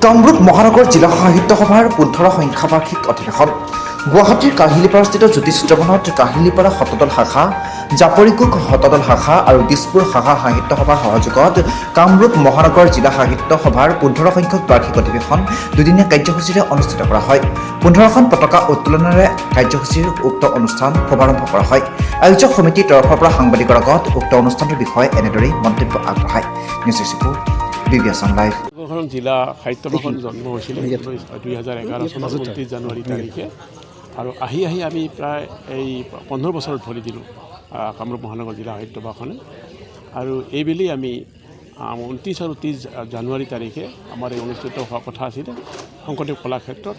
কামৰূপ মহানগৰ জিলা সাহিত্য সভাৰ ১৫ সংখ্যা বাৰ্ষিক অধিৱেশন গুৱাহাটীৰ কাহিলীপাৰাস্থিত জ্যোতিষিত্ৰবনত কাহিলীপাৰা শতদল শাখা, জাপৰিকোক শতদল শাখা আৰু দিছপুৰ শাখা সাহিত্য সভাৰ সহযোগত কামৰূপ মহানগৰ জিলা সাহিত্য সভাৰ ১৫ সংখ্যক বাৰ্ষিক অধিৱেশন দুদিনীয়া কাৰ্যসূচীৰে অনুষ্ঠিত কৰা হয়। ১৫খন পতাকা উত্তোলনেৰে কাৰ্যসূচীৰ উক্ত অনুষ্ঠান শুভাৰম্ভ কৰা হয়। আয়োজক সমিতিৰ তৰফৰ পৰা সাংবাদিকৰ আগত উক্ত অনুষ্ঠানটোৰ বিষয়ে এনেদৰেই মন্তব্য আগবঢ়ায়। নিউজ ৰিপৰ্ট বিবিএছন লাইভ। জিলা সাহিত্য সভাখন জন্ম হৈছিল ২০১১ চনৰ ২৯ জানুৱাৰী তাৰিখে আৰু আহি আমি প্ৰায় এই ১৫ বছৰ ধৰি দিলোঁ কামৰূপ মহানগৰ জিলা সাহিত্য সভাখনে। আৰু এইবেলি আমি ২৯ আৰু ৩০ জানুৱাৰী তাৰিখে আমাৰ এই অনুষ্ঠিত হোৱা কথা আছিলে শংকৰদেৱ কলাক্ষেত্ৰত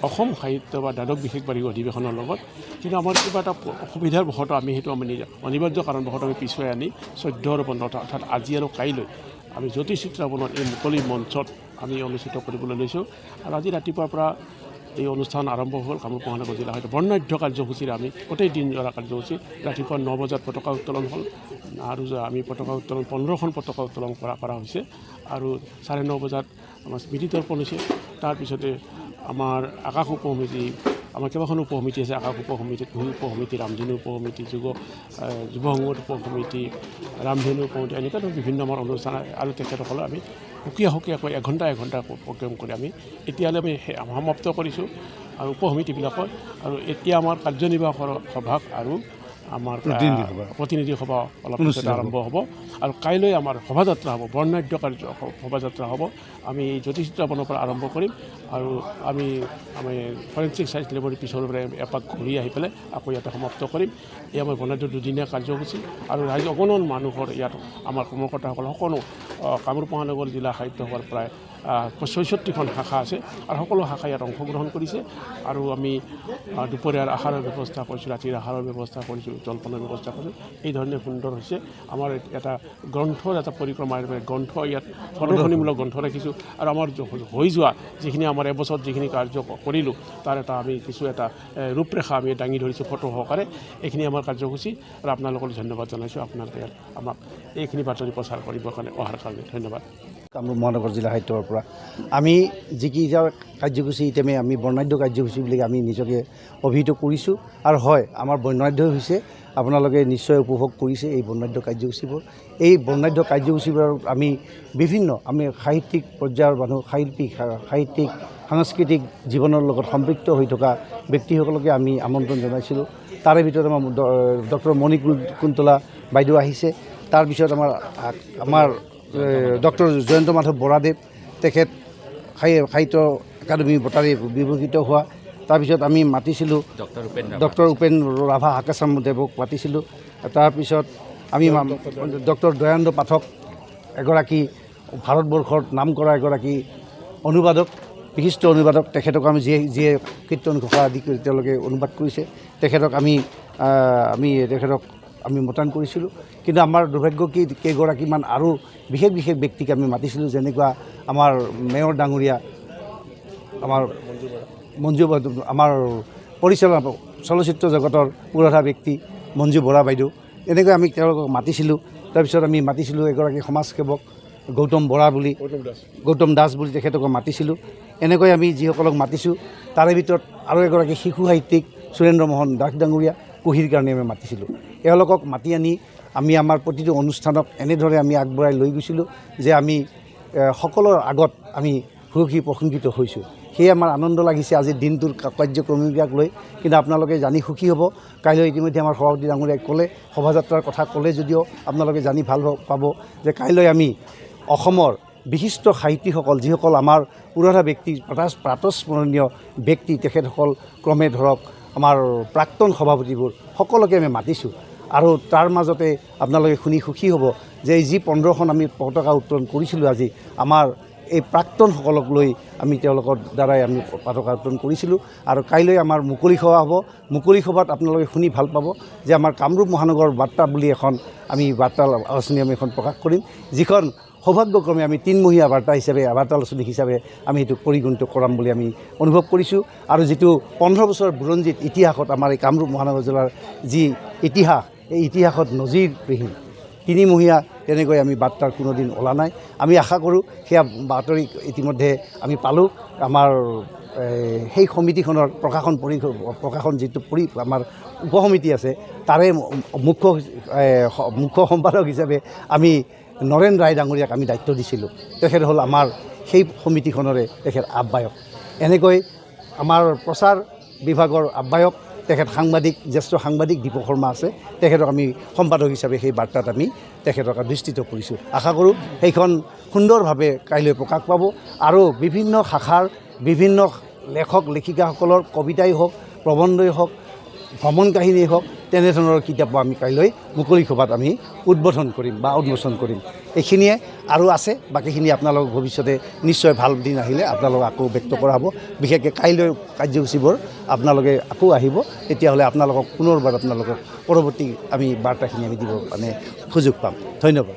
অসম সাহিত্য বা দ্বাদশ বিশেষ বাৰ্ষিক অধিৱেশনৰ লগত। কিন্তু আমাৰ কিবা এটা অসুবিধাৰ বশতঃ আমি সেইটো অনিবাৰ্য কাৰণবশতঃ আমি পিছুৱাই আনি ১৪ আৰু ১৫ অৰ্থাৎ আজি আৰু কাইলৈ আমি জ্যোতিষিত্ৰবনত এই মুকলি মঞ্চত আমি অনুষ্ঠিত কৰিবলৈ লৈছোঁ। আৰু আজি ৰাতিপুৱাৰ পৰা এই অনুষ্ঠান আৰম্ভ হ'ল কামৰূপ মহানগৰ জিলা সাহিত্য বৰ্ণাঢ্য কাৰ্যসূচীৰে আমি গোটেই দিনজোৰা কাৰ্যসূচী। ৰাতিপুৱা ৯ বজাত পতাকা উত্তোলন হ'ল আৰু আমি পতাকা উত্তোলন ১৫খন পতাকা উত্তোলন কৰা হৈছে আৰু ৯:৩০ বজাত আমাৰ স্মৃতি তৰ্পণ হৈছে। তাৰপিছতে আমাৰ আকাশ উপসমিতি, আমাৰ কেইবাখনো উপসমিতি আছে, আকাশ উপসমিতি, কুহি উপসমিতি, ৰামধেনু উপসমিতি, যুৱ সংগত উপসমিতি, ৰামধেনু উপসমিতি, এনেকুৱা ধৰণৰ বিভিন্ন আমাৰ অনুষ্ঠান আৰু তেখেতসকলে আমি সুকীয়াকৈ এঘণ্টা প্ৰগ্ৰেম কৰি আমি এতিয়ালৈ আমি সমাপ্ত কৰিছোঁ আৰু উপসমিতিবিলাকৰ। আৰু এতিয়া আমাৰ কাৰ্যনিৰ্বাহকৰ সভা আৰু আমাৰ প্ৰতিনিধি সভা অলপ পিছত আৰম্ভ হ'ব আৰু কাইলৈ আমাৰ শোভাযাত্ৰা হ'ব, বৰ্ণাঢ্য শোভাযাত্ৰা হ'ব। আমি এই জ্যোতিষিত্ৰবনৰ পৰা আৰম্ভ কৰিম আৰু আমি ফৰেনচিক চাইন্স লেবৰেটৰীৰ পিছৰ পৰা এপাক ঘূৰি আহি পেলাই আকৌ ইয়াতে সমাপ্ত কৰিম। এই আমাৰ বৰ্ণাঢ্য দুদিনীয়া কাৰ্যসূচী আৰু ৰাইজ অগণন মানুহৰ ইয়াত আমাৰ কৰ্মকৰ্তাসকল সকলো কামৰূপ মহানগৰ জিলা সাহিত্য সভাৰ প্ৰায় ৬৬খন শাখা আছে আৰু সকলো শাখাই ইয়াত অংশগ্ৰহণ কৰিছে। আৰু আমি দুপৰীয়াৰ আহাৰৰ ব্যৱস্থা কৰিছোঁ, ৰাতিৰ আহাৰৰ ব্যৱস্থা কৰিছোঁ, জলপানৰ ব্যৱস্থা কৰিছোঁ। এই ধৰণে সুন্দৰ হৈছে। আমাৰ এটা গ্ৰন্থৰ এটা পৰিক্ৰমা, গ্ৰন্থ ইয়াত প্ৰদৰ্শনীমূলক গ্ৰন্থ ৰাখিছোঁ আৰু আমাৰ হৈ যোৱা যিখিনি আমাৰ এবছৰত যিখিনি কাৰ্য কৰিলোঁ তাৰ এটা আমি কিছু এটা ৰূপৰেখা আমি দাঙি ধৰিছোঁ ফটো সহকাৰে। এইখিনি আমাৰ কাৰ্যসূচী আৰু আপোনালোকক ধন্যবাদ জনাইছোঁ। আপোনালোকে আমাক এইখিনি বাতৰি প্ৰচাৰ কৰিবৰ কাৰণে অহাৰ কাৰণে ধন্যবাদ। কামৰূপ মহানগৰ জিলা সাহিত্যৰ পৰা আমি যিকেইটা কাৰ্যসূচী ইতিমধ্যে আমি বৰ্ণাঢ্য কাৰ্যসূচী বুলি আমি নিজকে অভিহিত কৰিছোঁ আৰু হয় আমাৰ বৰ্ণাঢ্য হৈছে। আপোনালোকে নিশ্চয় উপভোগ কৰিছে এই বৰ্ণাঢ্য কাৰ্যসূচীবোৰ। এই বৰ্ণাঢ্য কাৰ্যসূচীবোৰত আমি সাহিত্যিক পৰ্যায়ৰ মানুহ, সাহিত্যিক সাংস্কৃতিক জীৱনৰ লগত সম্পৃক্ত হৈ থকা ব্যক্তিসকলকে আমি আমন্ত্ৰণ জনাইছিলোঁ। তাৰে ভিতৰত আমাৰ ডক্টৰ মণিকুন্তলা বাইদেউ আহিছে। তাৰপিছত আমাৰ ডক্টৰ জয়ন্ত মাধৱ বৰাদেৱ, তেখেত সাহিত্য একাডেমী বঁটাৰে বিভূষিত হোৱা। তাৰপিছত আমি মাতিছিলোঁ ডক্টৰ উপেন ৰাভা হাকাচামদেৱক মাতিছিলোঁ। তাৰপিছত আমি ডক্টৰ দয়ানন্দ পাঠক, এগৰাকী ভাৰতবৰ্ষৰ নাম কৰা এগৰাকী অনুবাদক, বিশিষ্ট অনুবাদক। তেখেতক আমি যিয়ে কীৰ্তন ঘোষা আদি কৰি তেওঁলোকে অনুবাদ কৰিছে, তেখেতক আমি মতায়ন কৰিছিলোঁ। কিন্তু আমাৰ দুৰ্ভাগ্য কি কেইগৰাকীমান আৰু বিশেষ ব্যক্তিক আমি মাতিছিলোঁ, যেনেকুৱা আমাৰ মেয়ৰ ডাঙৰীয়া, আমাৰ মঞ্জু, আমাৰ পৰিচালনা চলচ্চিত্ৰ জগতৰ পুৰধা ব্যক্তি মঞ্জু বৰা বাইদেউ, এনেকৈ আমি তেওঁলোকক মাতিছিলোঁ। তাৰপিছত আমি মাতিছিলোঁ এগৰাকী সমাজসেৱক গৌতম দাস বুলি তেখেতক মাতিছিলোঁ। এনেকৈ আমি যিসকলক মাতিছোঁ তাৰে ভিতৰত আৰু এগৰাকী শিশু সাহিত্যিক সুৰেন্দ্ৰ মোহন দাস ডাঙৰীয়া কুহিৰ কাৰণে আমি মাতিছিলোঁ। এওঁলোকক মাতি আনি আমি আমাৰ প্ৰতিটো অনুষ্ঠানক এনেদৰে আমি আগবঢ়াই লৈ গৈছিলোঁ যে আমি সকলোৰ আগত আমি সুখী প্ৰশংসিত হৈছোঁ। সেয়ে আমাৰ আনন্দ লাগিছে আজিৰ দিনটোৰ কাৰ্যক্ৰমীবিলাক লৈ। কিন্তু আপোনালোকে জানি সুখী হ'ব, কাইলৈ ইতিমধ্যে আমাৰ সভাপতি ডাঙৰীয়াই ক'লে, শোভাযাত্ৰাৰ কথা ক'লে যদিও আপোনালোকে জানি ভাল পাব যে কাইলৈ আমি অসমৰ বিশিষ্ট সাহিত্যিকসকল, যিসকল আমাৰ পুৰধা ব্যক্তি, প্ৰাতঃস্মৰণীয় ব্যক্তি, তেখেতসকল ক্ৰমে ধৰক আমাৰ প্ৰাক্তন সভাপতিবোৰ সকলোকে আমি মাতিছোঁ। আৰু তাৰ মাজতে আপোনালোকে শুনি সুখী হ'ব যে এই যি 15খন আমি পতাকা উত্তোলন কৰিছিলোঁ আজি, আমাৰ এই প্ৰাক্তনসকলক লৈ আমি তেওঁলোকৰ দ্বাৰাই আমি পতাকা উত্তোলন কৰিছিলোঁ। আৰু কাইলৈ আমাৰ মুকলি সভা হ'ব। মুকলি সভাত আপোনালোকে শুনি ভাল পাব যে আমাৰ কামৰূপ মহানগৰ বাৰ্তা বুলি এখন আমি বাৰ্তা আলোচনী আমি এখন প্ৰকাশ কৰিম, যিখন সৌভাগ্যক্ৰমে আমি 3মহীয়া বাৰ্তা হিচাপে, বাৰ্তা আলোচনী হিচাপে আমি সেইটো পৰিগণিত কৰাম বুলি আমি অনুভৱ কৰিছোঁ। আৰু যিটো 15 বছৰ বুৰঞ্জীত ইতিহাসত আমাৰ এই কামৰূপ মহানগৰ জিলাৰ যি ইতিহাস, এই ইতিহাসত নজিৰবিহীন তিনিমহীয়া তেনেকৈ আমি বাৰ্তাৰ কোনোদিন ওলা নাই। আমি আশা কৰোঁ সেয়া বাতৰি ইতিমধ্যে আমি পালোঁ। আমাৰ সেই সমিতিখনৰ প্ৰকাশন যিটো আমাৰ উপসমিতি আছে তাৰে মুখ্য সম্পাদক হিচাপে আমি নৰেন ৰায় ডাঙৰীয়াক আমি দায়িত্ব দিছিলোঁ। তেখেত হ'ল আমাৰ সেই সমিতিখনৰে তেখেত আহ্বায়ক। এনেকৈ আমাৰ প্ৰচাৰ বিভাগৰ আহ্বায়ক তেখেত জ্যেষ্ঠ সাংবাদিক দীপক শৰ্মা আছে, তেখেতক আমি সম্পাদক হিচাপে সেই বাৰ্তাত আমি তেখেতক দৃষ্টিত কৰিছোঁ। আশা কৰোঁ সেইখন সুন্দৰভাৱে কাইলৈ প্ৰকাশ পাব আৰু বিভিন্ন শাখাৰ বিভিন্ন লেখক লেখিকাসকলৰ কবিতাই হওক, প্ৰবন্ধই হওক, ভ্ৰমণ কাহিনীয়ে হওক, তেনেধৰণৰ কিতাপো আমি কাইলৈ মুকলি সভাত আমি উদ্বোধন কৰিম বা উন্মোচন কৰিম। এইখিনিয়ে আৰু আছে, বাকীখিনি আপোনালোক ভৱিষ্যতে নিশ্চয় ভাল দিন আহিলে আপোনালোকক আকৌ ব্যক্ত কৰা হ'ব। বিশেষকৈ কাইলৈ কাৰ্যসূচীবোৰ আপোনালোকে আকৌ আহিব, তেতিয়াহ'লে আপোনালোকক পুনৰবাৰ আপোনালোকক পৰৱৰ্তী আমি বাৰ্তাখিনি আমি দিব সুযোগ পাম। ধন্যবাদ।